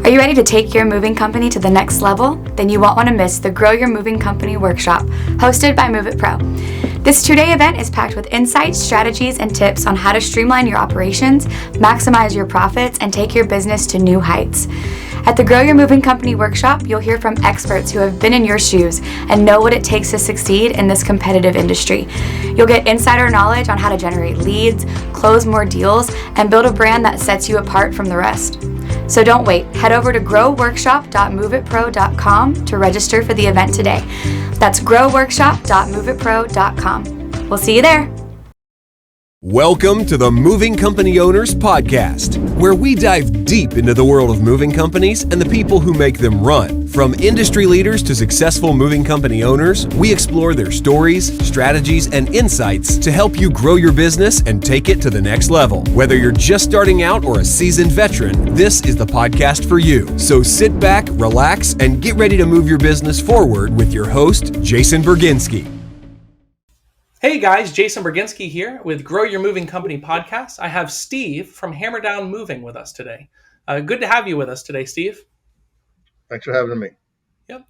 Are you ready to take your moving company to the next level? Then you won't want to miss the Grow Your Moving Company workshop, hosted by MOVEITPRO. This 2-day event is packed with insights, strategies, and tips on how to streamline your operations, maximize your profits, and take your business to new heights. At the Grow Your Moving Company workshop, you'll hear from experts who have been in your shoes and know what it takes to succeed in this competitive industry. You'll get insider knowledge on how to generate leads, close more deals, and build a brand that sets you apart from the rest. So don't wait. Head over to growworkshop.moveitpro.com to register for the event today. That's growworkshop.moveitpro.com. We'll see you there. Welcome to the Moving Company Owners Podcast, where we dive deep into the world of moving companies and the people who make them run. From industry leaders to successful moving company owners, we explore their stories, strategies, and insights to help you grow your business and take it to the next level. Whether you're just starting out or a seasoned veteran, this is the podcast for you. So sit back, relax, and get ready to move your business forward with your host, Jason Bergenske. Hey guys, Jason Bergenske here with Grow Your Moving Company podcast. I have Steve from Hammerdown Moving with us today. Good to have you with us today, Steve. Thanks for having me. Yep.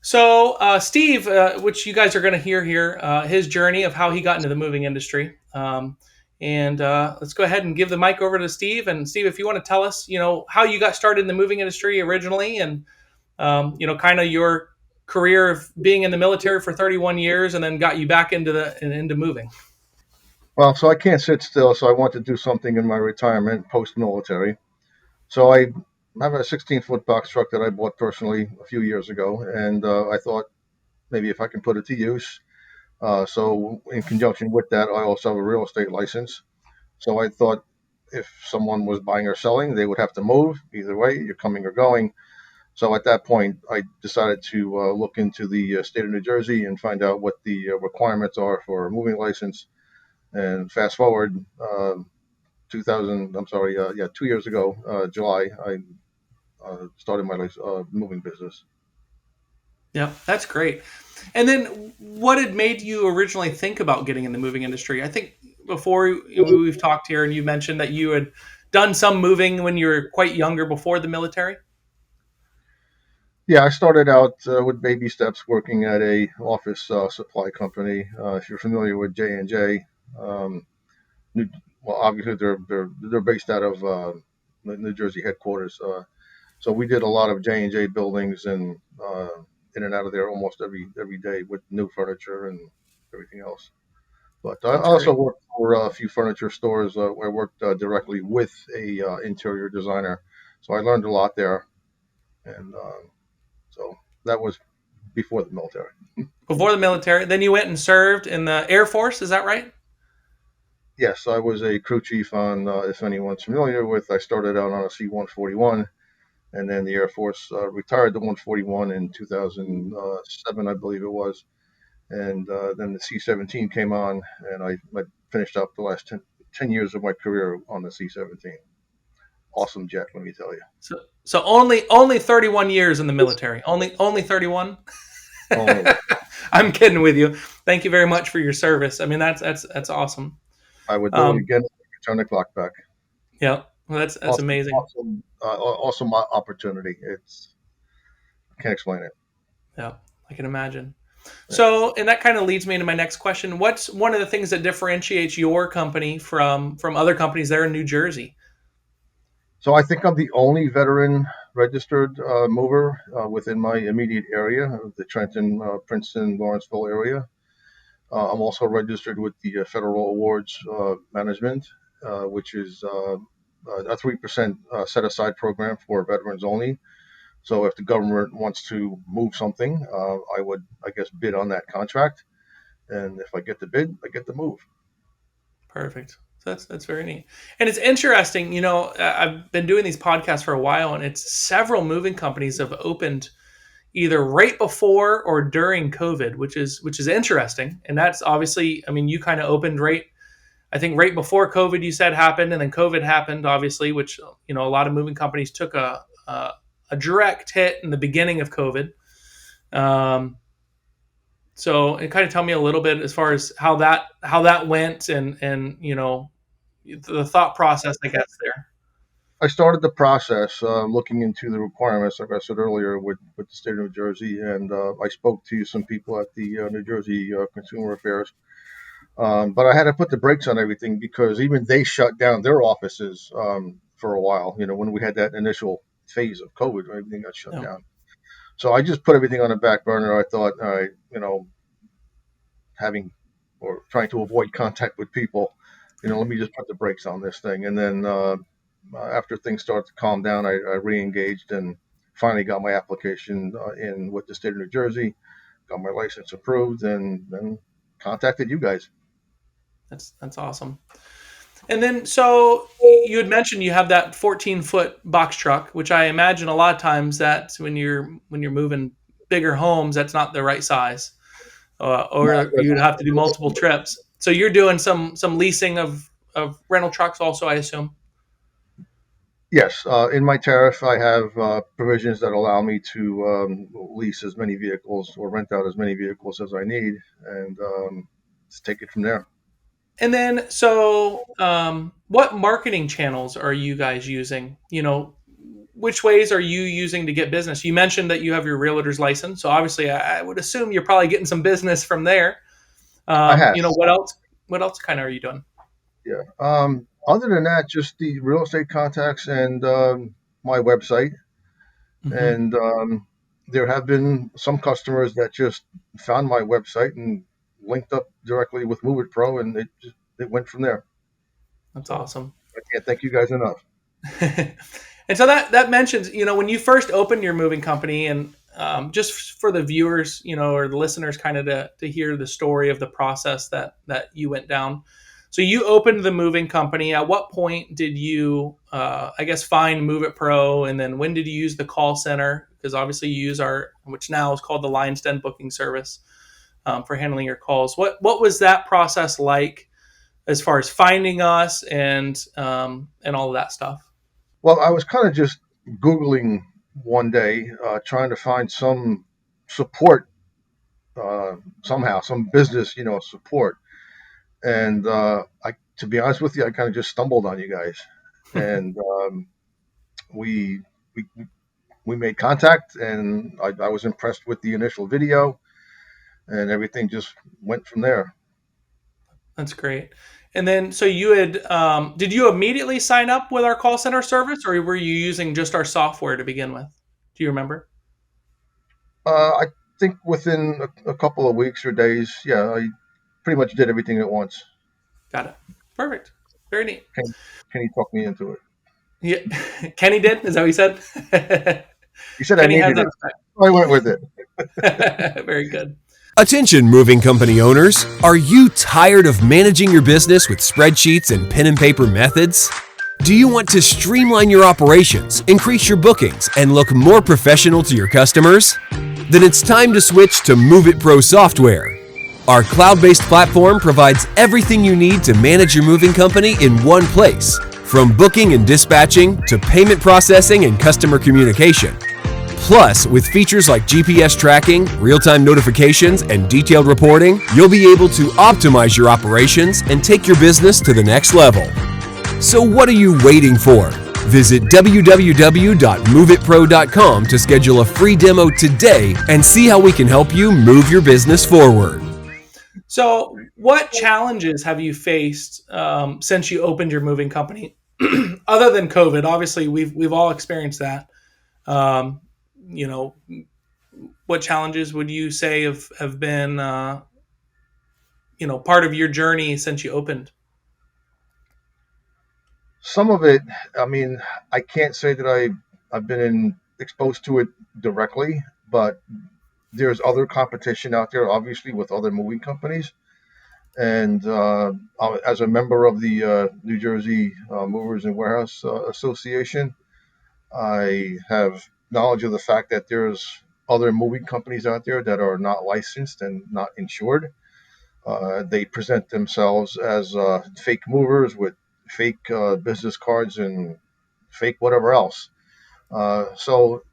So Steve, which you guys are going to hear here, his journey of how he got into the moving industry. Let's go ahead and give the mic over to Steve. And Steve, if you want to tell us, how you got started in the moving industry originally and, kind of your career of being in the military for 31 years and then got you back into moving. Well, so I can't sit still, so I want to do something in my retirement post-military. So I have a 16-foot box truck that I bought personally a few years ago, and I thought maybe if I can put it to use. So in conjunction with that, I also have a real estate license. So I thought if someone was buying or selling, they would have to move. Either way, you're coming or going. So at that point, I decided to look into the state of New Jersey and find out what the requirements are for a moving license. And fast forward, 2 years ago, July, I started my moving business. Yeah, that's great. And then what had made you originally think about getting in the moving industry? I think before we've talked here and you mentioned that you had done some moving when you were quite younger before the military. Yeah, I started out with baby steps working at a office supply company. If you're familiar with J&J, obviously they're based out of New Jersey headquarters. So we did a lot of J&J buildings and in and out of there almost every day with new furniture and everything else. But I also worked for a few furniture stores. I worked directly with a interior designer, so I learned a lot there. And so that was before the military. Before the military. Then you went and served in the Airforce. Is that right? Yes, I was a crew chief on, if anyone's familiar with, I started out on a C-141, and then the Air Force retired the 141 in 2007, I believe it was. And then the C-17 came on, and I finished up the last 10 years of my career on the C-17. Awesome jet, let me tell you. So only 31 years in the military. Only 31. I'm kidding with you. Thank you very much for your service. I mean, that's awesome. I would do it again. Turn the clock back. Yeah, well, that's awesome, amazing. Awesome opportunity. I can't explain it. Yeah, I can imagine. So, and that kind of leads me into my next question. What's one of the things that differentiates your company from other companies there in New Jersey? So I think I'm the only veteran registered mover within my immediate area, the Trenton, Princeton, Lawrenceville area. I'm also registered with the Federal Awards Management, which is a 3% set-aside program for veterans only. So if the government wants to move something, I would, bid on that contract. And if I get the bid, I get the move. Perfect. That's very neat. And it's interesting, I've been doing these podcasts for a while, and it's several moving companies have opened either right before or during COVID, which is interesting. And that's obviously, I mean, you kind of opened right before COVID, you said happened, and then COVID happened, obviously, which, a lot of moving companies took a direct hit in the beginning of COVID. So and kind of tell me a little bit as far as how that went and the thought process, I guess, there. I started the process looking into the requirements, like I said earlier, with the state of New Jersey, and I spoke to some people at the New Jersey Consumer Affairs. But I had to put the brakes on everything because even they shut down their offices for a while. When we had that initial phase of COVID, everything got shut Yeah. down. So I just put everything on the back burner. I thought, all right, having or trying to avoid contact with people, let me just put the brakes on this thing. And then after things started to calm down, I re-engaged and finally got my application in with the state of New Jersey, got my license approved, and then contacted you guys. That's awesome. And then, so you had mentioned you have that 14-foot box truck, which I imagine a lot of times that when you're moving bigger homes, that's not the right size, or you'd have to do multiple trips. So you're doing some leasing of rental trucks, also, I assume. Yes, in my tariff, I have provisions that allow me to lease as many vehicles or rent out as many vehicles as I need, and just take it from there. And then, so what marketing channels are you guys using? Which ways are you using to get business? You mentioned that you have your realtor's license, so obviously, I would assume you're probably getting some business from there. I have, What else? What else kind of are you doing? yeah. Other than that, just the real estate contacts and my website. Hmm. And there have been some customers that just found my website and linked up directly with MOVEITPRO, and it went from there. That's So awesome. I can't thank you guys enough. And so that mentions, when you first opened your moving company, and just for the viewers, or the listeners, kind of to hear the story of the process that you went down. So you opened the moving company. At what point did you, I guess, find Move It Pro, and then when did you use the call center? Because obviously you use which now is called the Lion's Den booking service, for handling your calls. What was that process like, as far as finding us and all of that stuff? Well, I was kind of just Googling one day, trying to find some support somehow, some business, support. And to be honest with you, I kind of just stumbled on you guys, and we we we made contact, and I was impressed with the initial video, and everything just went from there. That's great. And then, so you had, did you immediately sign up with our call center service, or were you using just our software to begin with? Do you remember? I think within a couple of weeks or days, yeah, I pretty much did everything at once. Got it. Perfect. Very neat. Can, can you talk me into it? Yeah. Kenny did? Is that what you said? You said I Kenny has needed that it. I went with it. respect. Very good. Attention, moving company owners. Are you tired of managing your business with spreadsheets and pen and paper methods? Do you want to streamline your operations, increase your bookings, and look more professional to your customers? Then it's time to switch to MOVEITPRO software. Our cloud-based platform provides everything you need to manage your moving company in one place, from booking and dispatching to payment processing and customer communication. Plus, with features like GPS tracking, real-time notifications, and detailed reporting, you'll be able to optimize your operations and take your business to the next level. So what are you waiting for? Visit www.moveitpro.com to schedule a free demo today and see how we can help you move your business forward. So, what challenges have you faced since you opened your moving company, other than COVID? Obviously, we've all experienced that. Um, what challenges would you say have been part of your journey since you opened? Some of it, I mean, I can't say that I've been exposed to it directly, but there's other competition out there, obviously, with other moving companies. And as a member of the New Jersey Movers and Warehouse Association, I have knowledge of the fact that there's other moving companies out there that are not licensed and not insured. They present themselves as fake movers with fake business cards and fake whatever else. So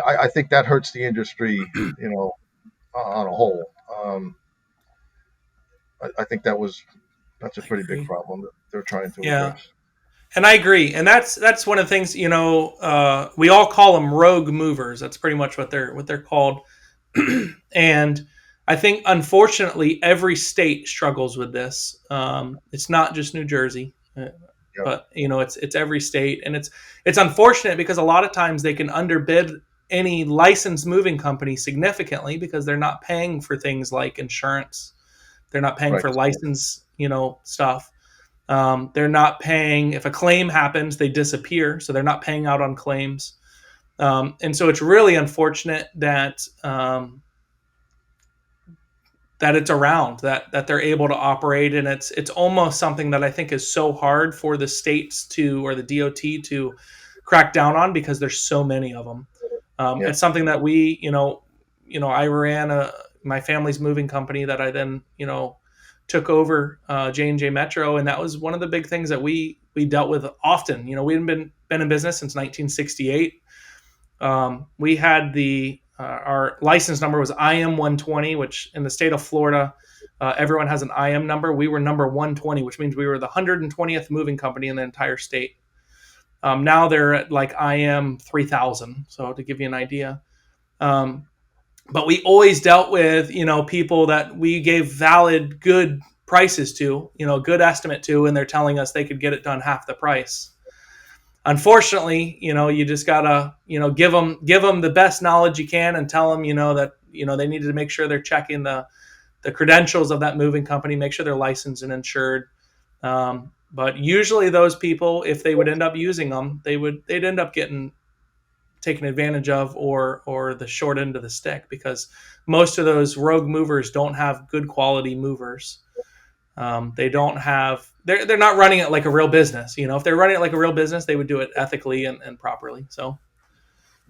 I think that hurts the industry, on a whole. I think that's a I pretty big agree. problem that they're trying to Yeah. address. And I agree. And that's one of the things, we all call them rogue movers. That's pretty much what they're called. And I think, unfortunately, every state struggles with this. It's not just New Jersey, Yep. but it's every state, and it's unfortunate because a lot of times they can underbid any licensed moving company significantly because they're not paying for things like insurance. They're not paying Right. for license, stuff. They're not paying if a claim happens, they disappear, so they're not paying out on claims. And so it's really unfortunate that it's around, that they're able to operate, and it's almost something that I think is so hard for the states or the DOT to crack down on because there's so many of them. Yeah. It's something that I ran my family's moving company that I then took over, J&J Metro, and that was one of the big things that we dealt with often. We had been in business since 1968. We had our license number was IM 120, which in the state of Florida, everyone has an IM number. We were number 120, which means we were the 120th moving company in the entire state. Now they're at like IM 3000. So to give you an idea. But we always dealt with, people that we gave valid, good prices to, good estimate to, and they're telling us they could get it done half the price. Unfortunately, you just gotta, give them the best knowledge you can and tell them, that, they need to make sure they're checking the credentials of that moving company, make sure they're licensed and insured. But usually those people, if they would end up using them, they'd end up getting taken advantage of or the short end of the stick, because most of those rogue movers don't have good quality movers. They don't have, they're not running it like a real business. If they're running it like a real business, they would do it ethically and properly. So.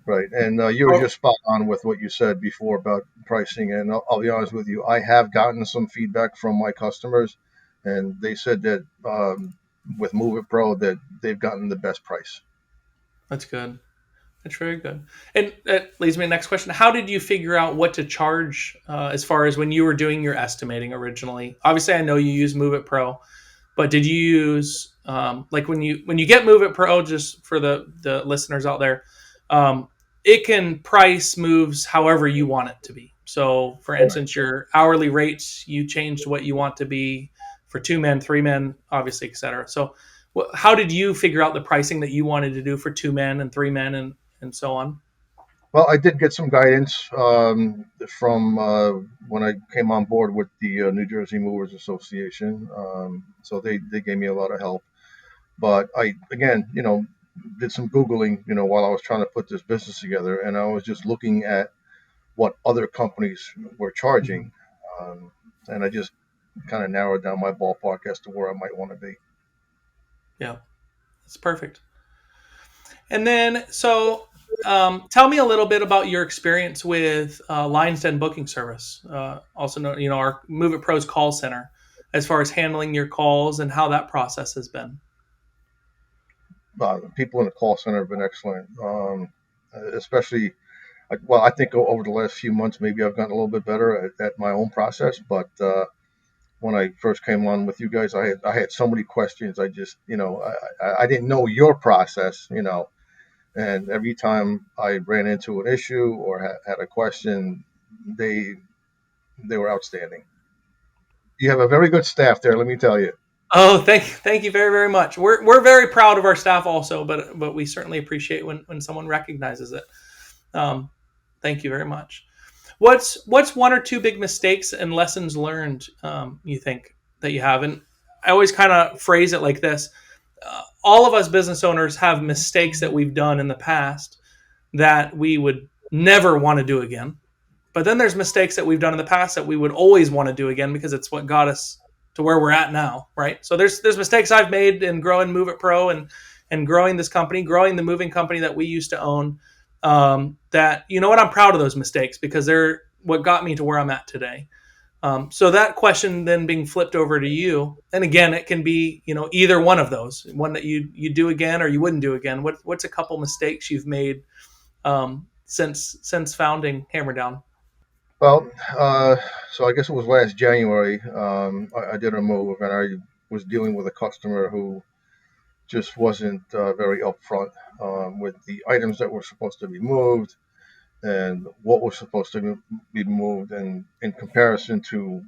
Right. And you were just spot on with what you said before about pricing. And I'll be honest with you, I have gotten some feedback from my customers, and they said that with MOVEITPRO that they've gotten the best price. That's good. That's very good. And that leads me to the next question. How did you figure out what to charge as far as when you were doing your estimating originally? Obviously, I know you use MOVEITPRO, but did you use, like when you get MOVEITPRO, just for the listeners out there, it can price moves however you want it to be. So, for instance, your hourly rates, you change to what you want to be for 2 men, 3 men, obviously, et cetera. So how did you figure out the pricing that you wanted to do for 2 men and 3 men and so on? Well, I did get some guidance from when I came on board with the New Jersey Movers Association. So they gave me a lot of help. But I, again, did some Googling, while I was trying to put this business together. And I was just looking at what other companies were charging. And I just kind of narrowed down my ballpark as to where I might want to be. Yeah, that's perfect. And then, so tell me a little bit about your experience with Lion's Den Booking Service, also known, our MOVEITPRO's call center, as far as handling your calls and how that process has been. People in the call center have been excellent, especially. Well, I think over the last few months, maybe I've gotten a little bit better at my own process. But when I first came on with you guys, I had so many questions. I just, I didn't know your process, and every time I ran into an issue or had a question, they were outstanding. You have a very good staff there, let me tell you. Oh, thank you very, very much. We're very proud of our staff also, but we certainly appreciate when someone recognizes it. Thank you very much. What's 1 or 2 big mistakes and lessons learned you think that you have? And I always kind of phrase it like this. All of us business owners have mistakes that we've done in the past that we would never want to do again. But then there's mistakes that we've done in the past that we would always want to do again because it's what got us to where we're at now, right? So there's mistakes I've made in growing MOVEITPRO and growing this company, growing the moving company that we used to own. That, I'm proud of those mistakes because they're what got me to where I'm at today. So that question then being flipped over to you, and again, it can be, either one of those, one that you do again or you wouldn't do again. What's a couple mistakes you've made since founding Hammerdown? Well, so I guess it was last January. I did a move, and I was dealing with a customer who just wasn't very upfront with the items that were supposed to be moved and what was supposed to be moved, and in comparison to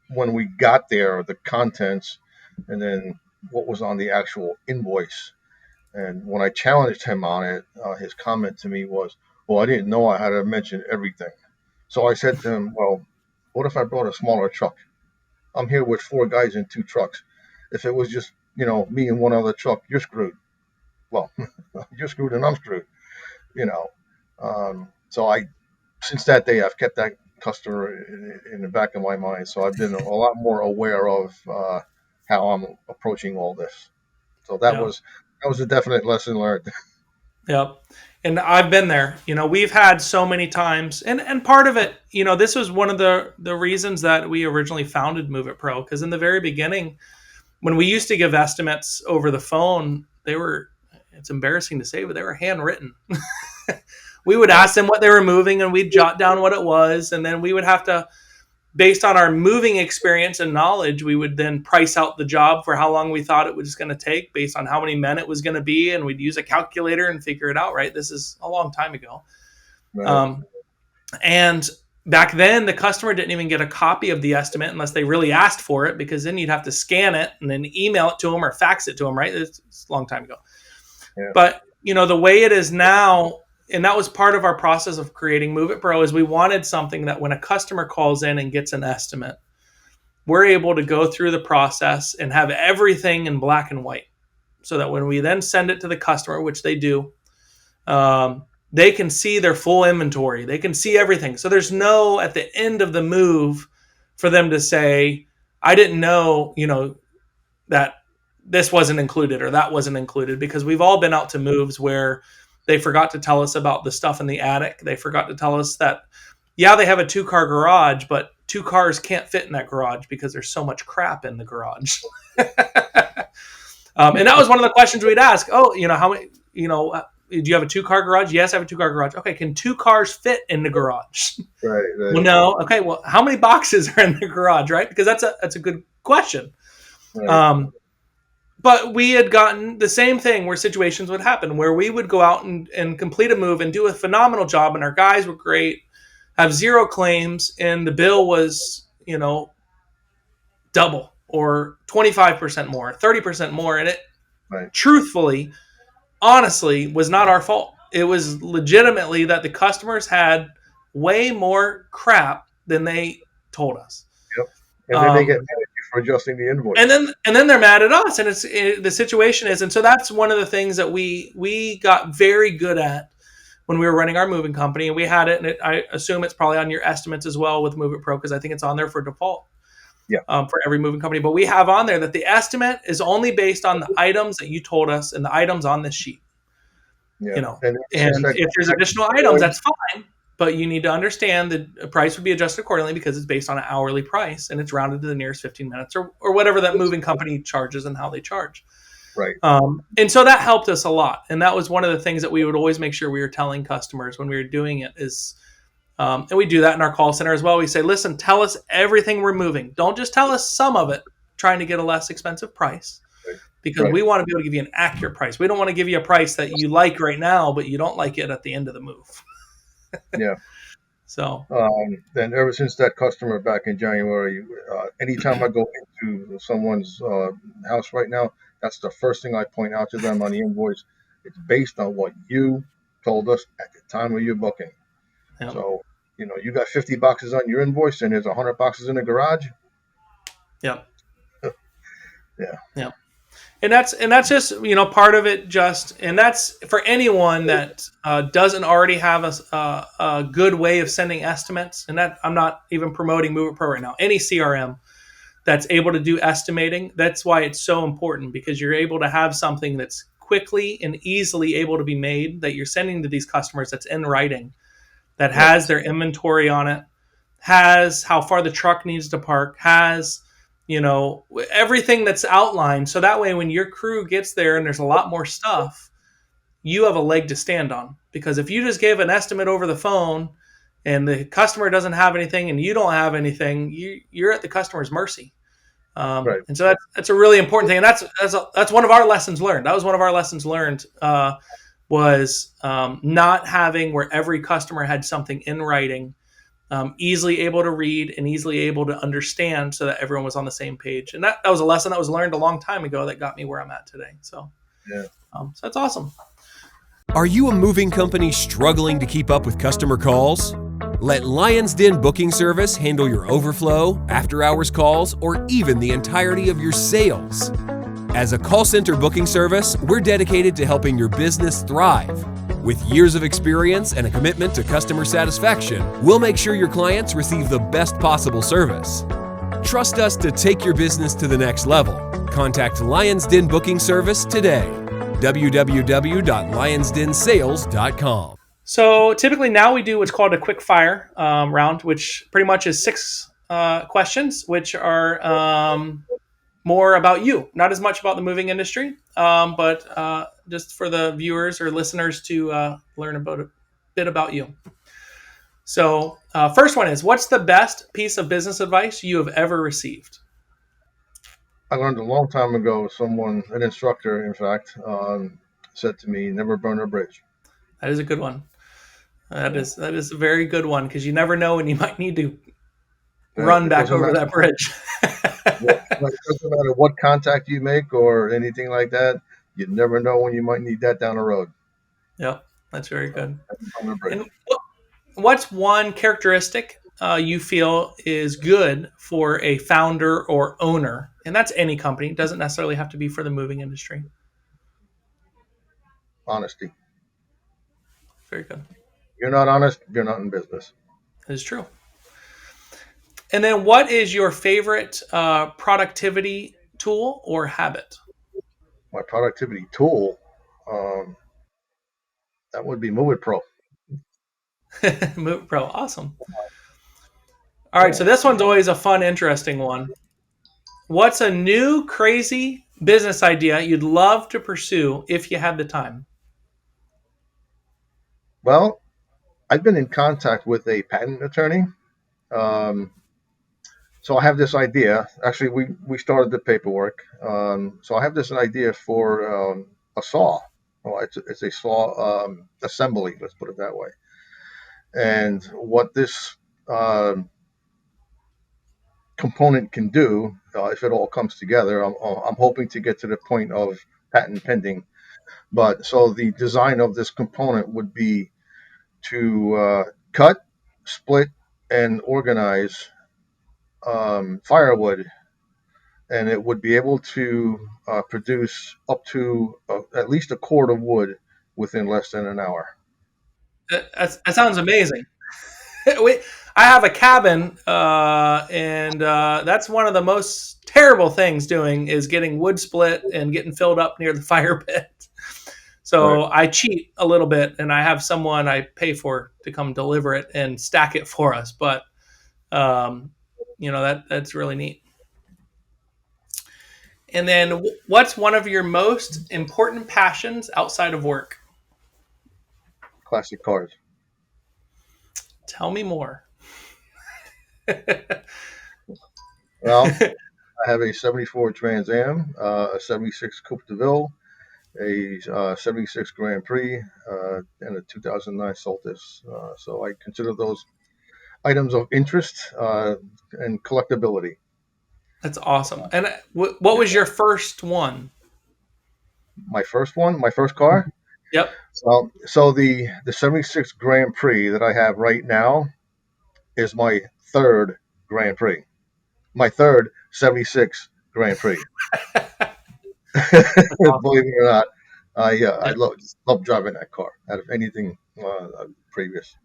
when we got there, the contents, and then what was on the actual invoice. And when I challenged him on it, his comment to me was, "Well, I didn't know I had to mention everything." So I said to him, "Well, what if I brought a smaller truck? I'm here with 4 guys in 2 trucks. If it was just, me and one other truck, you're screwed. Well, you're screwed and I'm screwed, you know." So since that day, I've kept that customer in the back of my mind. So I've been a lot more aware of how I'm approaching all this. So Yeah. that was a definite lesson learned. Yep. And I've been there. We've had so many times, and part of it, this was one of the reasons that we originally founded Move It Pro, because in the very beginning, when we used to give estimates over the phone, it's embarrassing to say, but they were handwritten. We would ask them what they were moving, and we'd jot down what it was, and then we would have to, based on our moving experience and knowledge, we would then price out the job for how long we thought it was going to take based on how many men it was going to be. And we'd use a calculator and figure it out, right? This is a long time ago. Right. And back then, the customer didn't even get a copy of the estimate unless they really asked for it, because then you'd have to scan it and then email it to them or fax it to them, right? It's a long time ago. Yeah. But, the way it is now, and that was part of our process of creating Move It Pro, is we wanted something that when a customer calls in and gets an estimate, we're able to go through the process and have everything in black and white, so that when we then send it to the customer, which they do, they can see their full inventory. They can see everything. So there's no, at the end of the move, for them to say, I didn't know, that this wasn't included or that wasn't included, because we've all been out to moves where they forgot to tell us about the stuff in the attic. They forgot to tell us that, yeah, they have a 2-car garage, but 2 cars can't fit in that garage because there's so much crap in the garage. And that was one of the questions we'd ask. Oh, how many, do you have a 2-car garage? Yes, I have a 2-car garage. Okay, can 2 cars fit in the garage? Right. Well, no. Okay, well, how many boxes are in the garage, right? Because that's a good question. Right. But we had gotten the same thing where situations would happen where we would go out and complete a move and do a phenomenal job, and our guys were great, have 0 claims, and the bill was, double or 25% more, 30% more. And it Right. truthfully, honestly, was not our fault. It was legitimately that the customers had way more crap than they told us. Yep. And then they get mad at you for adjusting the invoice. And then they're mad at us, and the situation is, and so that's one of the things that we got very good at when we were running our moving company, and we had it, and I assume it's probably on your estimates as well with Move It Pro, because I think it's on there for default. Yeah. For every moving company, but we have on there that the estimate is only based on the items that you told us and the items on this sheet. Yeah. And if there's additional items, that's fine. But you need to understand that the price would be adjusted accordingly, because it's based on an hourly price and it's rounded to the nearest 15 minutes or whatever that moving company charges and how they charge. Right. And so that helped us a lot. And that was one of the things that we would always make sure we were telling customers when we were doing it is, and we do that in our call center as well. We say, listen, tell us everything we're moving. Don't just tell us some of it, trying to get a less expensive price. Because we want to be able to give you an accurate price. We don't want to give you a price that you like right now, but you don't like it at the end of the move. Yeah. So. And ever since that customer back in January, anytime I go into someone's house right now, that's the first thing I point out to them on the invoice. It's based on what you told us at the time of your booking. Yep. So, you got 50 boxes on your invoice and there's 100 boxes in the garage. Yep. Yeah. Yep. And that's just, part of it and that's for anyone that doesn't already have a good way of sending estimates. And that I'm not even promoting Move It Pro right now. Any CRM that's able to do estimating, that's why it's so important, because you're able to have something that's quickly and easily able to be made that you're sending to these customers, that's in writing, that has their inventory on it, has how far the truck needs to park, has everything that's outlined. So that way, when your crew gets there and there's a lot more stuff, you have a leg to stand on. Because if you just give an estimate over the phone and the customer doesn't have anything and you don't have anything, you're at the customer's mercy. Right. And so that's a really important thing. And that's one of our lessons learned. That was one of our lessons learned, was not having where every customer had something in writing, easily able to read and easily able to understand, so that everyone was on the same page. And that was a lesson that was learned a long time ago that got me where I'm at today. So, Yeah. so that's awesome. Are you a moving company struggling to keep up with customer calls? Let Lion's Den Booking Service handle your overflow, after-hours calls, or even the entirety of your sales. As a call center booking service, we're dedicated to helping your business thrive. With years of experience and a commitment to customer satisfaction, we'll make sure your clients receive the best possible service. Trust us to take your business to the next level. Contact Lion's Den Booking Service today. www.lionsdensales.com. So typically now we do what's called a quick fire round, which pretty much is 6 questions, which are more about you, not as much about the moving industry, but just for the viewers or listeners to learn about a bit about you. So first one is, what's the best piece of business advice you have ever received? I learned a long time ago, an instructor, in fact, said to me, never burn a bridge. That is a good one. That is a very good one, because you never know when you might need to run back over that bridge. It doesn't matter what contact you make or anything like that. You never know when you might need that down the road. Yep, that's very good. And And what's one characteristic you feel is good for a founder or owner? And that's any company. It doesn't necessarily have to be for the moving industry. honesty. Very good. You're not honest, you're not in business. That is true. And then what is your favorite productivity tool or habit? My productivity tool, that would be MOVEITPRO. MOVEITPRO, awesome. All right, so this one's always a fun, interesting one. What's a new, crazy business idea you'd love to pursue if you had the time? Well, I've been in contact with a patent attorney. So I have this idea. Actually, we started the paperwork. So I have this idea for a saw. Well, it's a saw assembly, let's put it that way. And what this component can do, if it all comes together, I'm hoping to get to the point of patent pending. But so the design of this component would be to cut, split, and organize firewood, and it would be able to produce up to at least a cord of wood within less than an hour. That sounds amazing. I have a cabin, and that's one of the most terrible things doing is getting wood split and getting filled up near the fire pit. So Right. I cheat a little bit, and I have someone I pay for to come deliver it and stack it for us. But that's really neat. And then, what's one of your most important passions outside of work? Classic cars. Tell me more. Well, I have a 74 Trans Am, a 76 Coupe de Ville, a 76 Grand Prix, and a 2009 Soltis. So I consider those items of interest and collectability. That's awesome. And what was your first one? My first car. Yep. So the 76 Grand Prix that I have right now is my third Grand Prix. My third 76 Grand Prix. Believe it or not, I love driving that car out of anything previous.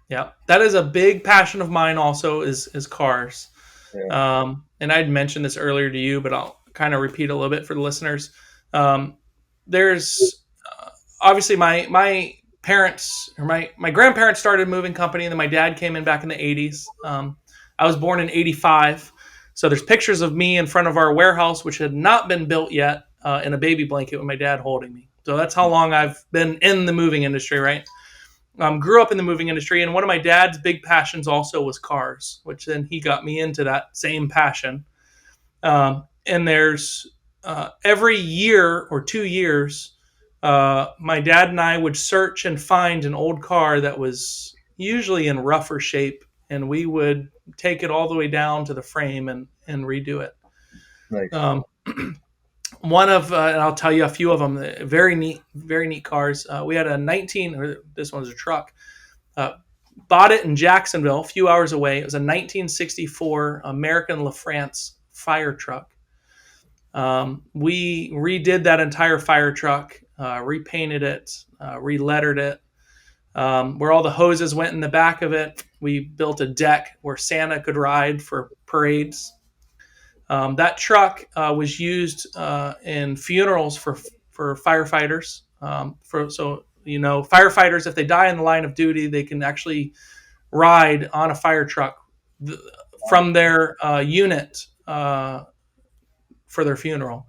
Yeah, that is a big passion of mine. Also, is cars. Yeah. And I'd mentioned this earlier to you, but I'll kind of repeat a little bit for the listeners. There's obviously my parents or my grandparents started a moving company, and then my dad came in back in the 80s. I was born in 85. So there's pictures of me in front of our warehouse, which had not been built yet, in a baby blanket with my dad holding me. So that's how long I've been in the moving industry, right? Grew up in the moving industry, and one of my dad's big passions also was cars, which then he got me into that same passion. And there's every year or 2 years, my dad and I would search and find an old car that was usually in rougher shape, and we would take it all the way down to the frame and redo it. Nice. One of, and I'll tell you a few of them, very neat cars. We had this one's a truck. Bought it in Jacksonville, a few hours away. It was a 1964 American LaFrance fire truck. We redid that entire fire truck, repainted it, re-lettered it. Where all the hoses went in the back of it, we built a deck where Santa could ride for parades. That truck was used in funerals for firefighters. Firefighters, if they die in the line of duty, they can actually ride on a fire truck from their unit for their funeral.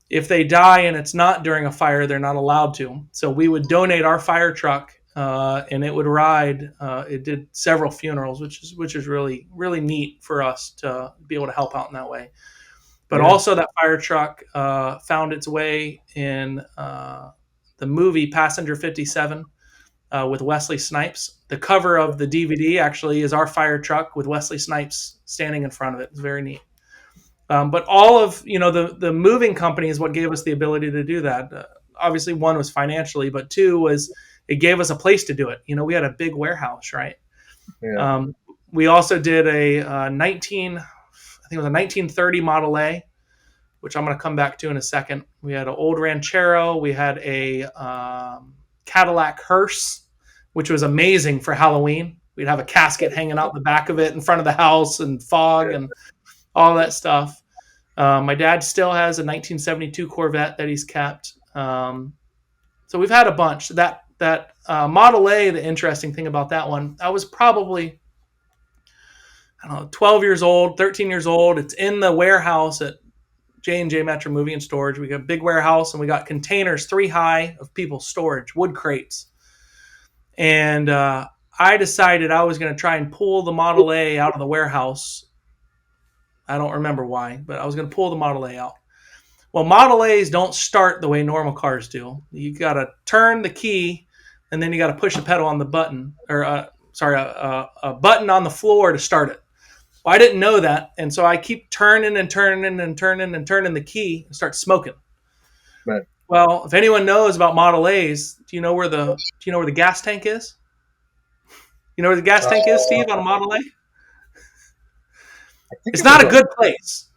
If they die and it's not during a fire, they're not allowed to. So we would donate our fire truck, and it would ride. It did several funerals, which is really, really neat for us to be able to help out in that way. But also that fire truck found its way in the movie Passenger 57 with Wesley Snipes. The cover of the DVD actually is our fire truck with Wesley Snipes standing in front of it. It's very neat. But all of the moving company is what gave us the ability to do that. Obviously, one was financially, but two was it gave us a place to do it. We had a big warehouse, right? Yeah. We also did a 1930 Model A, which I'm going to come back to in a second. We had an old Ranchero. We had a Cadillac hearse, which was amazing for Halloween. We'd have a casket hanging out the back of it in front of the house and fog and all that stuff. My dad still has a 1972 Corvette that he's kept. So we've had a bunch. That Model A, the interesting thing about that one, I was probably, 12 years old, 13 years old. It's in the warehouse at J&J Metro Moving and Storage. We got a big warehouse, and we got containers 3 high of people's storage, wood crates. And I decided I was going to try and pull the Model A out of the warehouse. I don't remember why, but I was going to pull the Model A out. Well, Model A's don't start the way normal cars do. You got to turn the key, and then you got to push the pedal on the button, or a button on the floor to start it. Well, I didn't know that, and so I keep turning and turning and turning and turning the key and start smoking. Right. Well, if anyone knows about Model A's, do you know where the gas tank is? You know where the gas tank is, Steve, on a Model A? It's not a good place.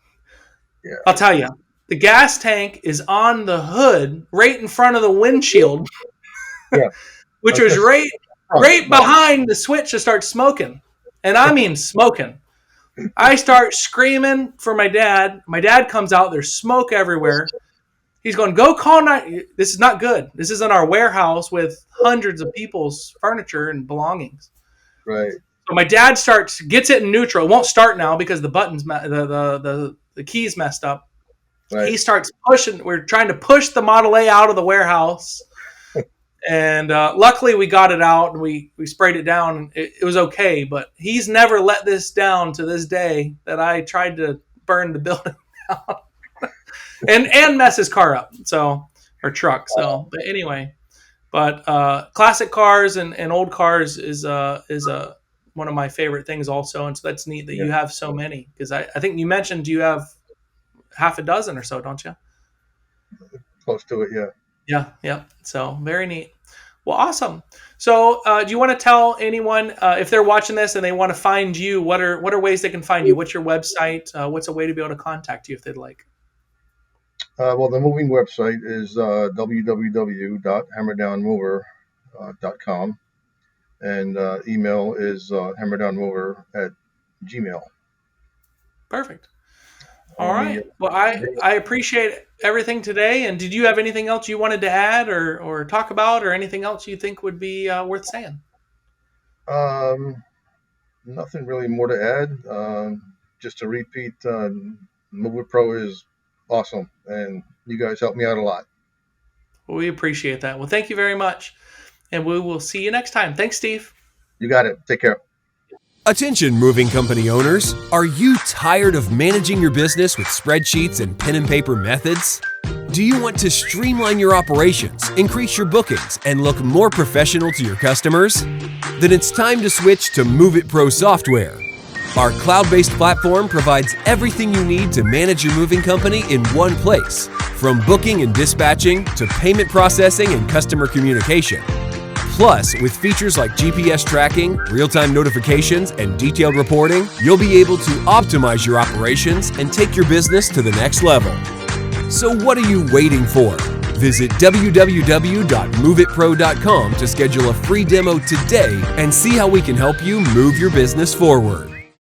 Yeah. I'll tell you. The gas tank is on the hood, right in front of the windshield, which was right behind the switch to start smoking. And I mean smoking. I start screaming for my dad. My dad comes out. There's smoke everywhere. He's going, go call 9. This is not good. This isn't our warehouse with hundreds of people's furniture and belongings. Right. So my dad gets it in neutral. It won't start now because the buttons, the keys messed up. Right. He starts pushing. We're trying to push the Model A out of the warehouse. And luckily we got it out and we sprayed it down. It was okay, but he's never let this down to this day that I tried to burn the building down and mess his car up. Or truck. But anyway, classic cars and old cars is one of my favorite things also. And so that's neat that you have so many, because I think you mentioned you have half a dozen or so, don't you? Close to it. Yeah. Yeah. So very neat. Well, awesome. So do you want to tell anyone if they're watching this and they want to find you, what are ways they can find you? What's your website? What's a way to be able to contact you if they'd like? Well, the moving website is www.hammerdownmover.com, and email is hammerdownmover@gmail. Perfect. All right. Well, I appreciate everything today. And did you have anything else you wanted to add or talk about, or anything else you think would be worth saying? Nothing really more to add. Just to repeat, MOVEITPRO is awesome, and you guys help me out a lot. Well, we appreciate that. Well, thank you very much. And we will see you next time. Thanks, Steve. You got it. Take care. Attention moving company owners, are you tired of managing your business with spreadsheets and pen and paper methods? Do you want to streamline your operations, increase your bookings, and look more professional to your customers? Then it's time to switch to MOVEITPRO software. Our cloud-based platform provides everything you need to manage your moving company in one place, from booking and dispatching to payment processing and customer communication. Plus, with features like GPS tracking, real-time notifications, and detailed reporting, you'll be able to optimize your operations and take your business to the next level. So what are you waiting for? Visit www.moveitpro.com to schedule a free demo today and see how we can help you move your business forward.